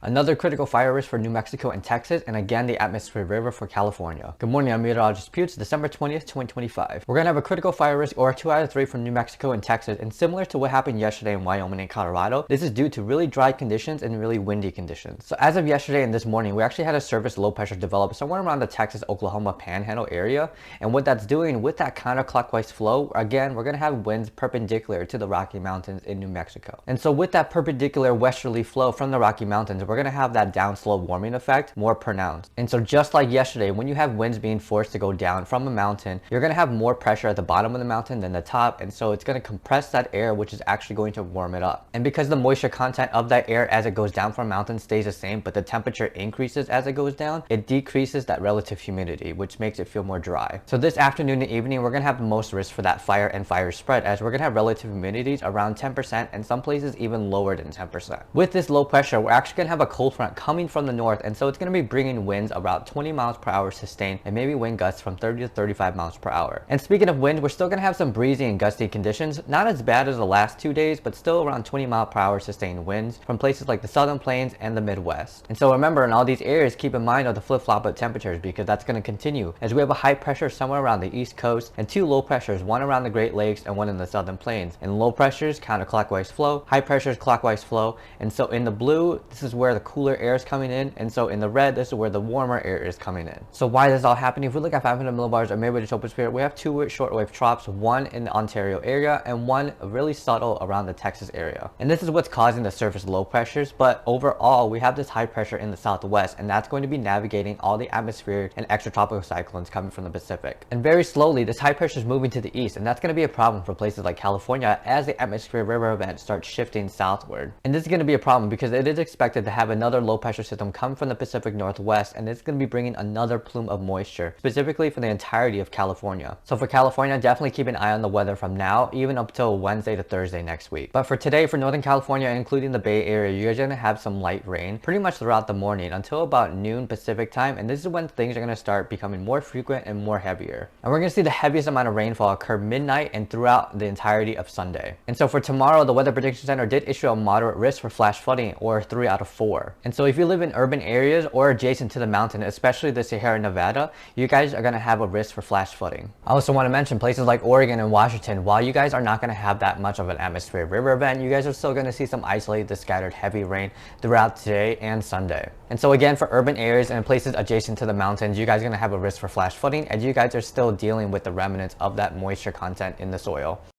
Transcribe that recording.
Another critical fire risk for New Mexico and Texas, and again the atmospheric river for California. Good morning, I'm meteorologist Putes, December 20th, 2025. We're going to have a critical fire risk or 2 out of 3 for New Mexico and Texas, and similar to what happened yesterday in Wyoming and Colorado, this is due to really dry conditions and really windy conditions. So as of yesterday and this morning, we actually had a surface low pressure develop somewhere around the Texas-Oklahoma panhandle area, and what that's doing with that counterclockwise flow, again, we're going to have winds perpendicular to the Rocky Mountains in New Mexico. And so with that perpendicular westerly flow from the Rocky Mountains, we're going to have that downslope warming effect more pronounced. And so just like yesterday, when you have winds being forced to go down from a mountain, you're going to have more pressure at the bottom of the mountain than the top, and so it's going to compress that air, which is actually going to warm it up. And because the moisture content of that air as it goes down from a mountain stays the same, but the temperature increases as it goes down, it decreases that relative humidity, which makes it feel more dry. So this afternoon and evening, we're going to have the most risk for that fire and fire spread, as we're going to have relative humidities around 10% and some places even lower than 10%. With this low pressure, we're actually going to have a cold front coming from the north, and so it's going to be bringing winds about 20 miles per hour sustained and maybe wind gusts from 30 to 35 miles per hour. And speaking of wind, we're still going to have some breezy and gusty conditions, not as bad as the last 2 days, but still around 20 mile per hour sustained winds from places like the southern plains and the Midwest. And so remember, in all these areas, keep in mind of the flip-flop of temperatures, because that's going to continue as we have a high pressure somewhere around the east coast and 2 low pressures, one around the Great Lakes and one in the southern plains. And low pressures counterclockwise flow, high pressures clockwise flow. And so in the blue, this is where the cooler air is coming in, and so in the red, this is where the warmer air is coming in. So why is this all happening? If we look at 500 millibars of midway to troposphere, we have 2 shortwave troughs, one in the Ontario area and one really subtle around the Texas area. And this is what's causing the surface low pressures, but overall we have this high pressure in the southwest, and that's going to be navigating all the atmospheric and extratropical cyclones coming from the Pacific. And very slowly this high pressure is moving to the east, and that's going to be a problem for places like California as the atmospheric river event starts shifting southward. And this is going to be a problem because it is expected to have another low pressure system come from the Pacific Northwest, and it's going to be bringing another plume of moisture specifically for the entirety of California. So for California, definitely keep an eye on the weather from now even up till Wednesday to Thursday next week. But for today, for Northern California, including the Bay Area, you're going to have some light rain pretty much throughout the morning until about noon Pacific time, and this is when things are going to start becoming more frequent and more heavier. And we're going to see the heaviest amount of rainfall occur midnight and throughout the entirety of Sunday. And so for tomorrow, the Weather Prediction Center did issue a moderate risk for flash flooding, or 3 out of 4. And so if you live in urban areas or adjacent to the mountain, especially the Sierra Nevada, you guys are going to have a risk for flash flooding. I also want to mention places like Oregon and Washington, while you guys are not going to have that much of an atmospheric river event, you guys are still going to see some isolated scattered heavy rain throughout today and Sunday. And so again, for urban areas and places adjacent to the mountains, you guys are going to have a risk for flash flooding, as you guys are still dealing with the remnants of that moisture content in the soil.